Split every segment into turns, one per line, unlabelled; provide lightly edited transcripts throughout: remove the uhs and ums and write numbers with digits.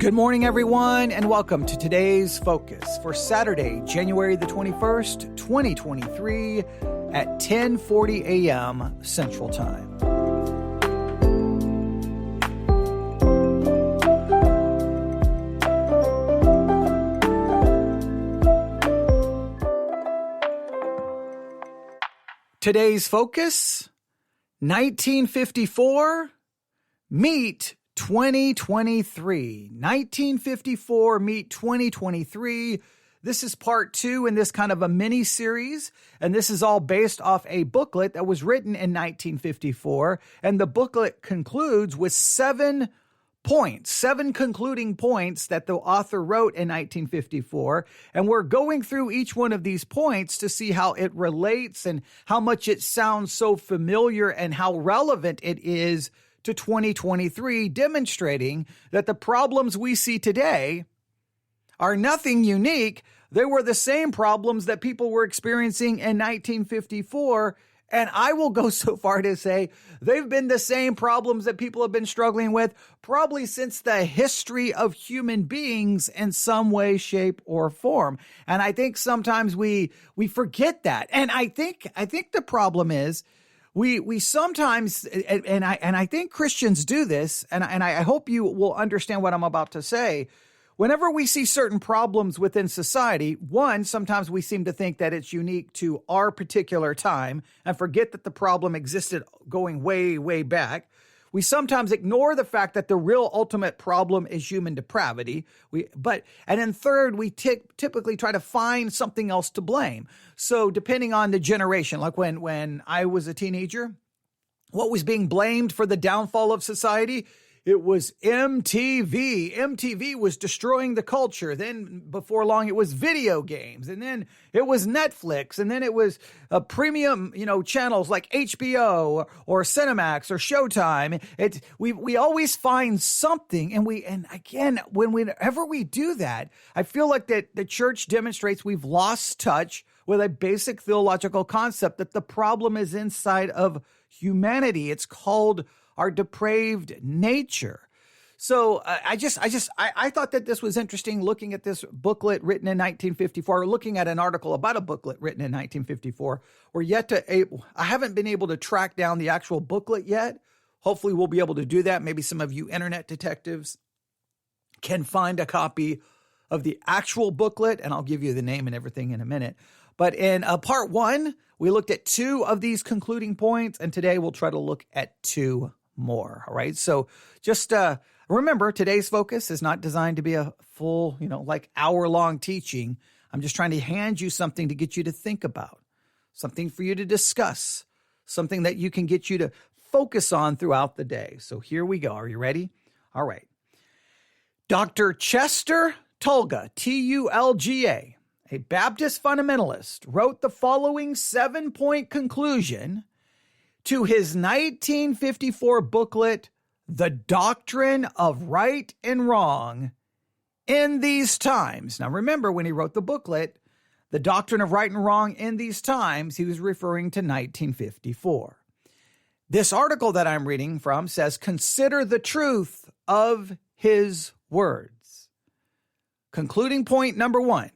Good morning, everyone, and welcome to today's Focus for Saturday, January the 21st, 2023 at 10:40 a.m. Central Time. Today's Focus, 1954, meet 2023. 1954, meet 2023. This is part 2 in this kind of a mini series, and this is all based off a booklet that was written in 1954, and the booklet concludes with 7 concluding points that the author wrote in 1954, and we're going through each one of these points to see how it relates and how much it sounds so familiar and how relevant it is to 2023, demonstrating that the problems we see today are nothing unique. They were the same problems that people were experiencing in 1954, and I will go so far to say they've been the same problems that people have been struggling with probably since the history of human beings in some way, shape, or form. And I think sometimes we forget that. And I think the problem is we sometimes, and I think Christians do this, and I hope you will understand what I'm about to say. Whenever we see certain problems within society, one, sometimes we seem to think that it's unique to our particular time and forget that the problem existed going way, way back. We sometimes ignore the fact that the real ultimate problem is human depravity. And then third, we typically try to find something else to blame. So depending on the generation, like when I was a teenager, what was being blamed for the downfall of society? It was MTV. MTV was destroying the culture. Then before long, it was video games. And then it was Netflix. And then it was premium, channels like HBO or Cinemax or Showtime. We always find something. And again, whenever we do that, I feel like that the church demonstrates we've lost touch with a basic theological concept that the problem is inside of humanity. It's called our depraved nature. So I thought that this was interesting, looking at this booklet written in 1954, or looking at an article about a booklet written in 1954. I haven't been able to track down the actual booklet yet. Hopefully we'll be able to do that. Maybe some of you internet detectives can find a copy of the actual booklet, and I'll give you the name and everything in a minute. But in part 1, we looked at 2 of these concluding points, and today we'll try to look at 2 more. All right. So just remember, today's focus is not designed to be a full, hour-long teaching. I'm just trying to hand you something to get you to think about, something for you to discuss, something that you can get you to focus on throughout the day. So here we go. Are you ready? All right. Dr. Chester Tulga, Tulga, a Baptist fundamentalist, wrote the following 7-point conclusion to his 1954 booklet, The Doctrine of Right and Wrong in These Times. Now remember, when he wrote the booklet, The Doctrine of Right and Wrong in These Times, he was referring to 1954. This article that I'm reading from says, consider the truth of his words. Concluding point number 1,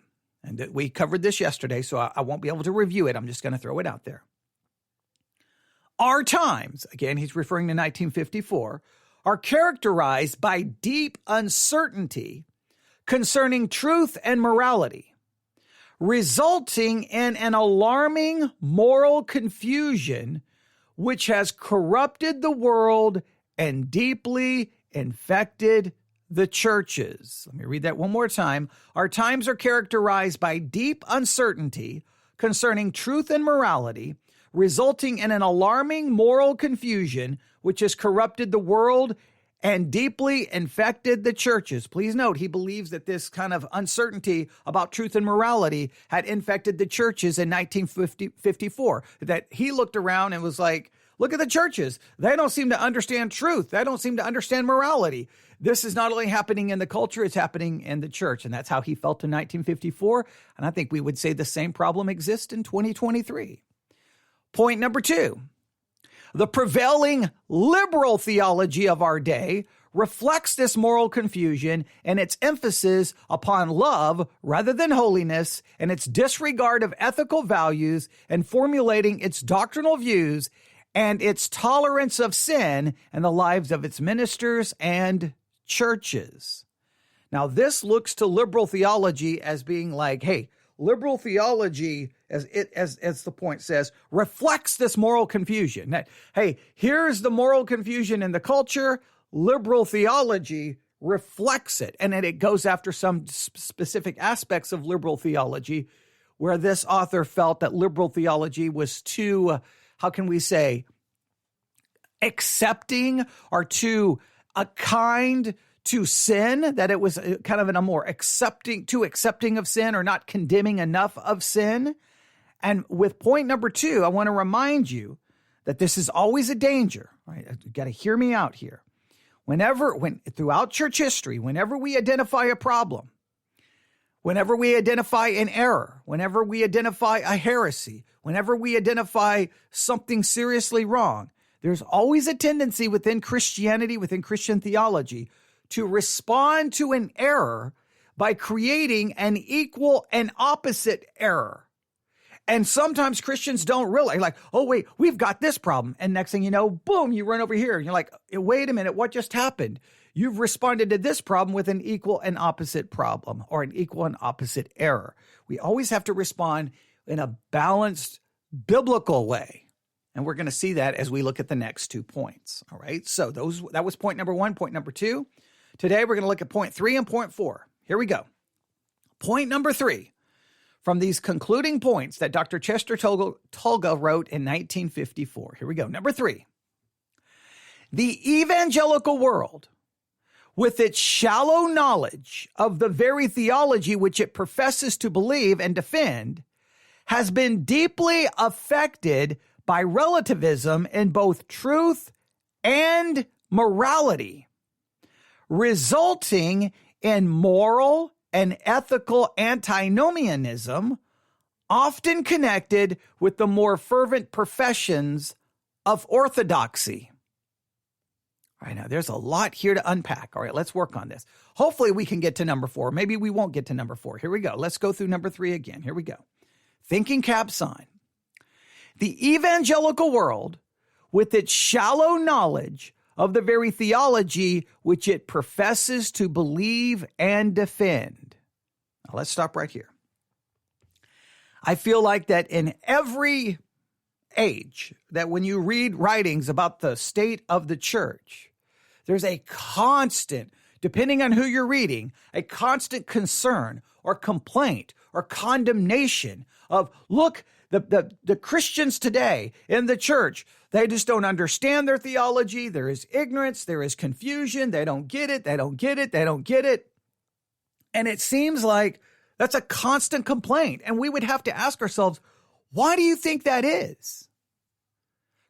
and we covered this yesterday, so I won't be able to review it. I'm just going to throw it out there. Our times, again, he's referring to 1954, are characterized by deep uncertainty concerning truth and morality, resulting in an alarming moral confusion which has corrupted the world and deeply infected the churches. Let me read that one more time. Our times are characterized by deep uncertainty concerning truth and morality, resulting in an alarming moral confusion which has corrupted the world and deeply infected the churches. Please note, he believes that this kind of uncertainty about truth and morality had infected the churches in 1954, that he looked around and was like, look at the churches. They don't seem to understand truth. They don't seem to understand morality. This is not only happening in the culture, it's happening in the church. And that's how he felt in 1954. And I think we would say the same problem exists in 2023. Point number 2. The prevailing liberal theology of our day reflects this moral confusion and its emphasis upon love rather than holiness, and its disregard of ethical values and formulating its doctrinal views and its tolerance of sin in the lives of its ministers and churches. Now, this looks to liberal theology as being like, hey, liberal theology, as the point says, reflects this moral confusion. That, hey, here's the moral confusion in the culture. Liberal theology reflects it. And then it goes after some specific aspects of liberal theology where this author felt that liberal theology was too, how can we say, accepting or too kind to sin, that it was kind of in a more too accepting of sin or not condemning enough of sin. And with point number 2, I want to remind you that this is always a danger, right? You got to hear me out here. Throughout church history, whenever we identify a problem, whenever we identify an error, whenever we identify a heresy, whenever we identify something seriously wrong, there's always a tendency within Christianity, within Christian theology, to respond to an error by creating an equal and opposite error. And sometimes Christians don't realize, like, oh, wait, we've got this problem. And next thing you know, boom, you run over here. And you're like, wait a minute, what just happened? You've responded to this problem with an equal and opposite problem or an equal and opposite error. We always have to respond in a balanced, biblical way. And we're going to see that as we look at the next 2 points. All right, so that was point number 1, point number 2. Today, we're going to look at point 3 and point 4. Here we go. Point number 3. From these concluding points that Dr. Chester Tolga wrote in 1954. Here we go. Number 3. The evangelical world, with its shallow knowledge of the very theology which it professes to believe and defend, has been deeply affected by relativism in both truth and morality, resulting in moral and ethical antinomianism, often connected with the more fervent professions of orthodoxy. All right, now there's a lot here to unpack. All right, let's work on this. Hopefully we can get to number 4. Maybe we won't get to number 4. Here we go. Let's go through number 3 again. Here we go. Thinking cap sign. The evangelical world, with its shallow knowledge of the very theology which it professes to believe and defend. Now, let's stop right here. I feel like that in every age, that when you read writings about the state of the church, there's a constant, depending on who you're reading, a constant concern or complaint or condemnation of, look, the Christians today in the church, they just don't understand their theology. There is ignorance. There is confusion. They don't get it. They don't get it. They don't get it. And it seems like that's a constant complaint. And we would have to ask ourselves, why do you think that is?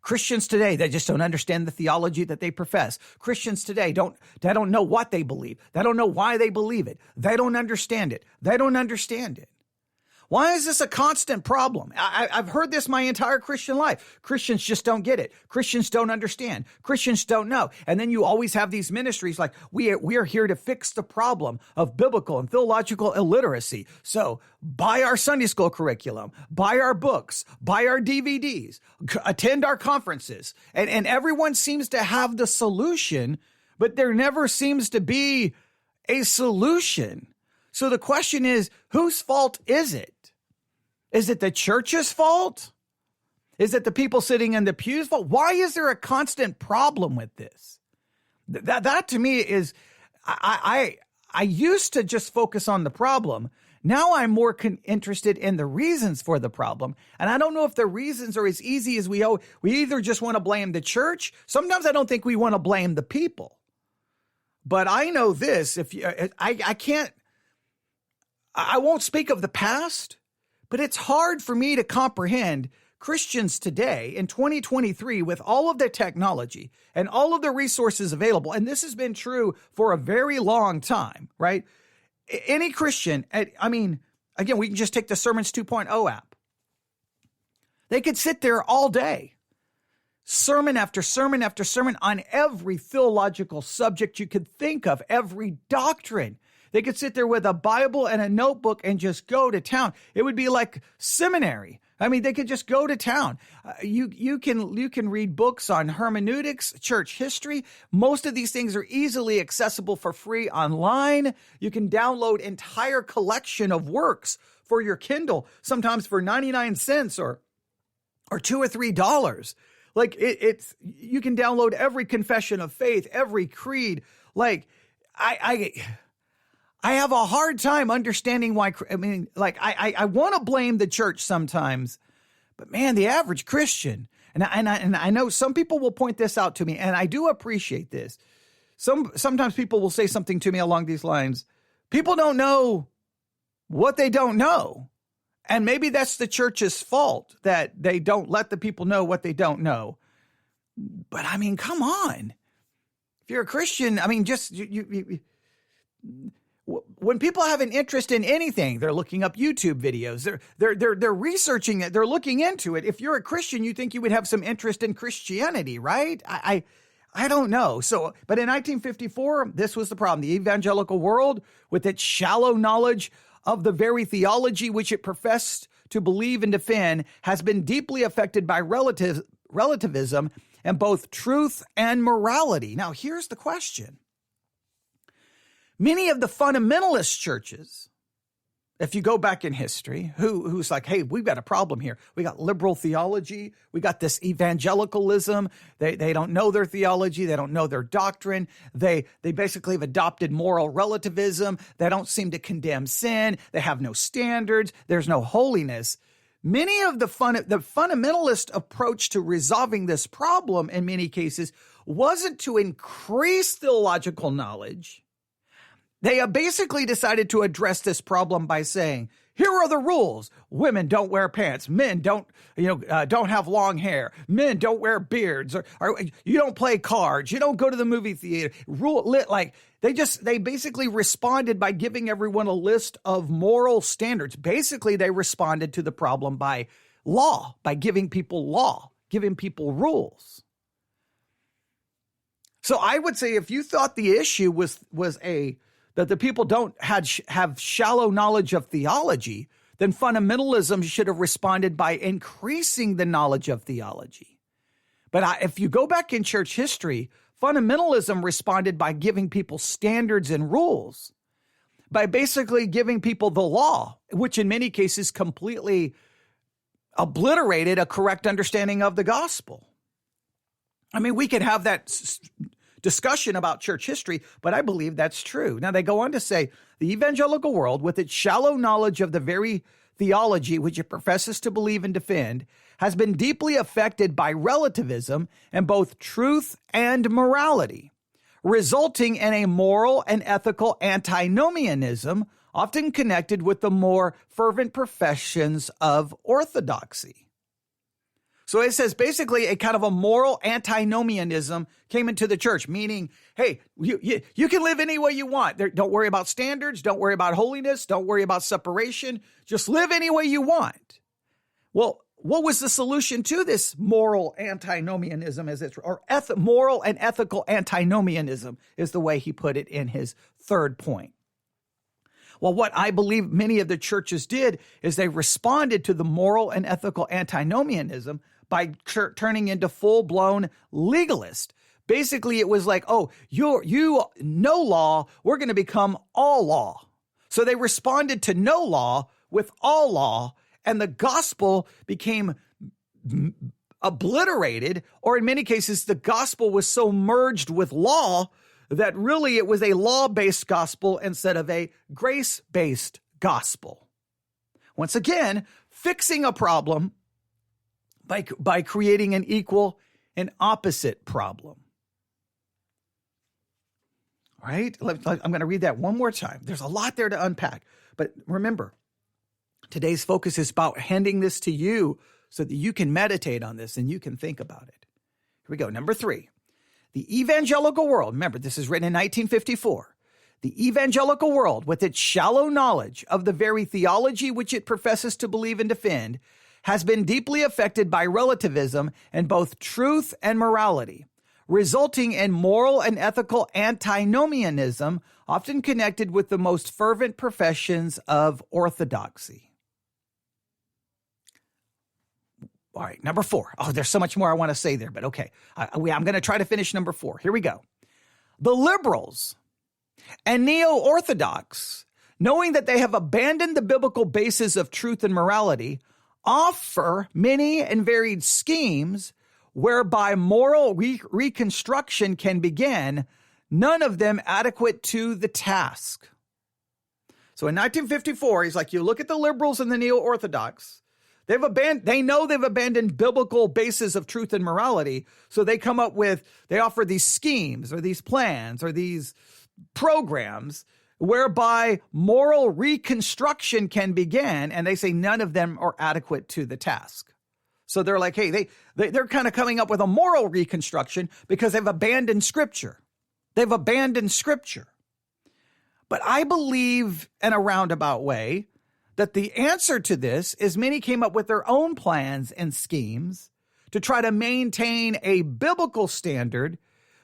Christians today, they just don't understand the theology that they profess. Christians today they don't know what they believe. They don't know why they believe it. They don't understand it. They don't understand it. Why is this a constant problem? I've heard this my entire Christian life. Christians just don't get it. Christians don't understand. Christians don't know. And then you always have these ministries like, we are here to fix the problem of biblical and theological illiteracy. So buy our Sunday school curriculum, buy our books, buy our DVDs, attend our conferences. And everyone seems to have the solution, but there never seems to be a solution. So the question is, whose fault is it? Is it the church's fault? Is it the people sitting in the pews' fault? Why is there a constant problem with this? That to me is, I used to just focus on the problem. Now I'm more interested in the reasons for the problem. And I don't know if the reasons are as easy as we either just want to blame the church. Sometimes I don't think we want to blame the people. But I know this, I won't speak of the past, but it's hard for me to comprehend Christians today in 2023 with all of the technology and all of the resources available. And this has been true for a very long time, right? Any Christian, again, we can just take the Sermons 2.0 app. They could sit there all day sermon after sermon after sermon on every theological subject you could think of, every doctrine. They could sit there with a Bible and a notebook and just go to town. It would be like seminary. I mean, they could just go to town. You can read books on hermeneutics, church history. Most of these things are easily accessible for free online. You can download entire collection of works for your Kindle, sometimes for 99 cents or $2 or $3. Like it's you can download every confession of faith, every creed. Like I have a hard time understanding why. I mean, like I want to blame the church sometimes, but man, the average Christian, and I know some people will point this out to me, and I do appreciate this. Sometimes people will say something to me along these lines. People don't know what they don't know. And maybe that's the church's fault that they don't let the people know what they don't know. But I mean, come on. If you're a Christian, I mean, just when people have an interest in anything, they're looking up YouTube videos. They're researching it. They're looking into it. If you're a Christian, you think you would have some interest in Christianity, right? I don't know. So, but in 1954, this was the problem. The evangelical world, with its shallow knowledge of the very theology which it professed to believe and defend, has been deeply affected by relativism and both truth and morality. Now, here's the question. Many of the fundamentalist churches, if you go back in history, who's like, hey, we've got a problem here. We got liberal theology. We got this evangelicalism. They don't know their theology. They don't know their doctrine. They basically have adopted moral relativism. They don't seem to condemn sin. They have no standards. There's no holiness. Many of the fundamentalist approach to resolving this problem in many cases wasn't to increase theological knowledge. They basically decided to address this problem by saying, here are the rules. Women don't wear pants. Men don't have long hair. Men don't wear beards. Or you don't play cards. You don't go to the movie theater. They basically responded by giving everyone a list of moral standards. Basically, they responded to the problem by law, by giving people law, giving people rules. So I would say if you thought the issue was that the people don't have shallow knowledge of theology, then fundamentalism should have responded by increasing the knowledge of theology. But if you go back in church history, fundamentalism responded by giving people standards and rules, by basically giving people the law, which in many cases completely obliterated a correct understanding of the gospel. I mean, we could have that discussion about church history, but I believe that's true. Now, they go on to say, the evangelical world, with its shallow knowledge of the very theology which it professes to believe and defend, has been deeply affected by relativism and both truth and morality, resulting in a moral and ethical antinomianism, often connected with the more fervent professions of orthodoxy. So it says basically a kind of a moral antinomianism came into the church, meaning, hey, you can live any way you want. Don't worry about standards. Don't worry about holiness. Don't worry about separation. Just live any way you want. Well, what was the solution to this moral antinomianism, moral and ethical antinomianism is the way he put it in his third point. Well, what I believe many of the churches did is they responded to the moral and ethical antinomianism by turning into full-blown legalist. Basically, it was like, oh, you no law, we're going to become all law. So they responded to no law with all law, and the gospel became obliterated, or in many cases, the gospel was so merged with law that really it was a law-based gospel instead of a grace-based gospel. Once again, fixing a problem by creating an equal and opposite problem. All right? I'm going to read that one more time. There's a lot there to unpack. But remember, today's focus is about handing this to you so that you can meditate on this and you can think about it. Here we go. Number 3. The evangelical world, remember, this is written in 1954. The evangelical world, with its shallow knowledge of the very theology which it professes to believe and defend, has been deeply affected by relativism in both truth and morality, resulting in moral and ethical antinomianism, often connected with the most fervent professions of orthodoxy. All right, number 4. Oh, there's so much more I want to say there, but okay. I'm going to try to finish number 4. Here we go. The liberals and neo-orthodox, knowing that they have abandoned the biblical basis of truth and morality, offer many and varied schemes whereby moral reconstruction can begin, none of them adequate to the task. So in 1954, he's like, you look at the liberals and the neo-orthodox, they know they've abandoned biblical basis of truth and morality, so they offer these schemes or these plans or these programs whereby moral reconstruction can begin, and they say none of them are adequate to the task. So they're like, hey, they're kind of coming up with a moral reconstruction because they've abandoned Scripture. They've abandoned Scripture. But I believe in a roundabout way that the answer to this is many came up with their own plans and schemes to try to maintain a biblical standard,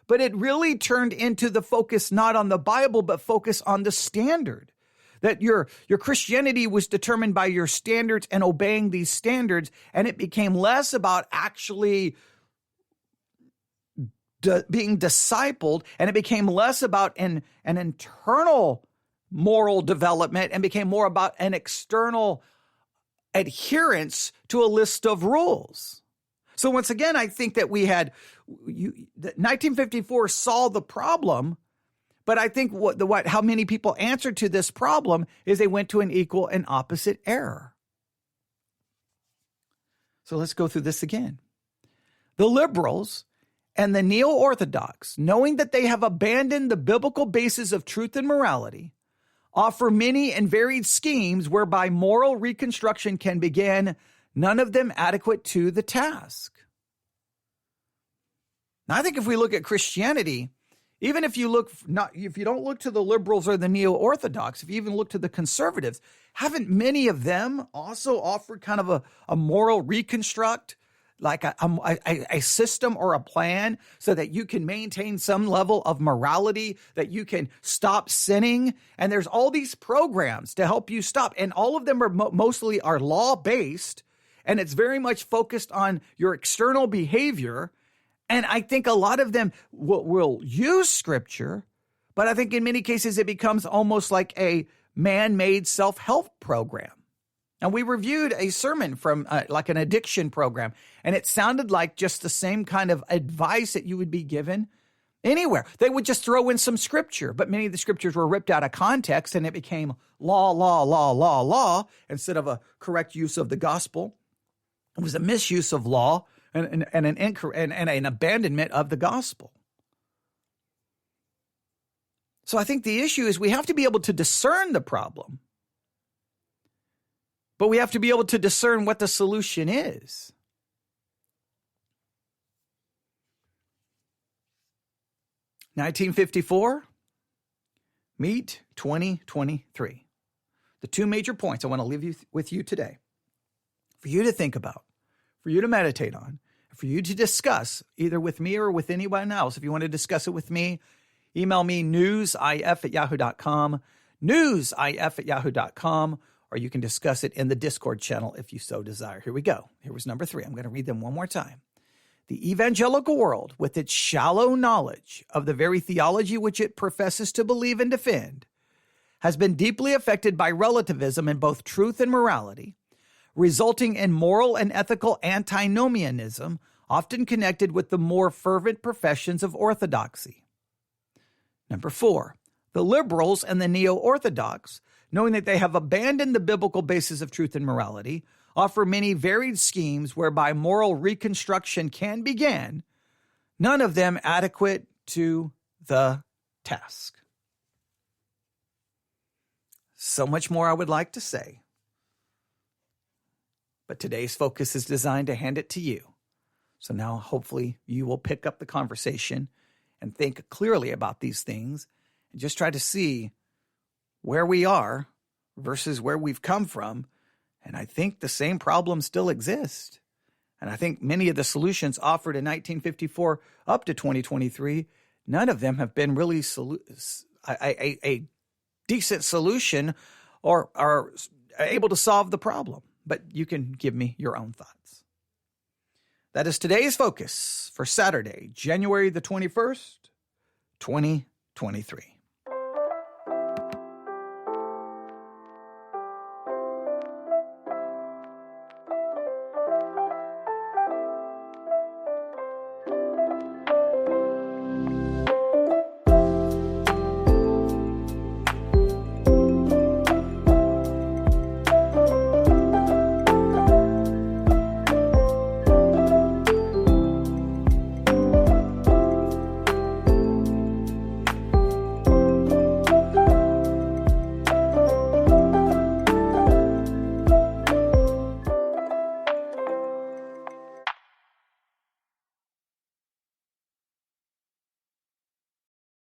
but it really turned into the focus not on the Bible, but focus on the standard. That your Christianity was determined by your standards and obeying these standards, and it became less about actually being discipled, and it became less about an internal moral development and became more about an external adherence to a list of rules. So once again, I think that 1954 solved the problem, but I think how many people answered to this problem is they went to an equal and opposite error. So let's go through this again. The liberals and the neo-orthodox, knowing that they have abandoned the biblical basis of truth and morality, offer many and varied schemes whereby moral reconstruction can begin, none of them adequate to the task. Now, I think if we look at Christianity, even if you don't look to the liberals or the neo-orthodox, if you even look to the conservatives, haven't many of them also offered kind of a moral reconstruct, like a system or a plan so that you can maintain some level of morality, that you can stop sinning? And there's all these programs to help you stop. And all of them are mostly law-based, and it's very much focused on your external behavior. And I think a lot of them will use Scripture, but I think in many cases it becomes almost like a man-made self-help program. And we reviewed a sermon from like an addiction program, and it sounded like just the same kind of advice that you would be given anywhere. They would just throw in some Scripture, but many of the Scriptures were ripped out of context, and it became law, instead of a correct use of the gospel. It was a misuse of law and an abandonment of the gospel. So I think the issue is we have to be able to discern the problem, but we have to be able to discern what the solution is. (1954) Meet 2023. The two major points I want to leave with you today, for you to think about, for you to meditate on, for you to discuss either with me or with anyone else. If you want to discuss it with me, email me newsif@yahoo.com, newsif@yahoo.com, or you can discuss it in the Discord channel if you so desire. Here we go. Here was number 3. I'm going to read them one more time. The evangelical world, with its shallow knowledge of the very theology which it professes to believe and defend, has been deeply affected by relativism in both truth and morality, resulting in moral and ethical antinomianism, often connected with the more fervent professions of orthodoxy. Number 4, the liberals and the neo-orthodox, knowing that they have abandoned the biblical basis of truth and morality, offer many varied schemes whereby moral reconstruction can begin, none of them adequate to the task. So much more I would like to say, but today's focus is designed to hand it to you. So now hopefully you will pick up the conversation and think clearly about these things and just try to see where we are versus where we've come from, And I think the same problems still exist. And I think many of the solutions offered in 1954 up to 2023, none of them have been really a decent solution or are able to solve the problem. But you can give me your own thoughts. That is today's focus for Saturday, January the 21st, 2023.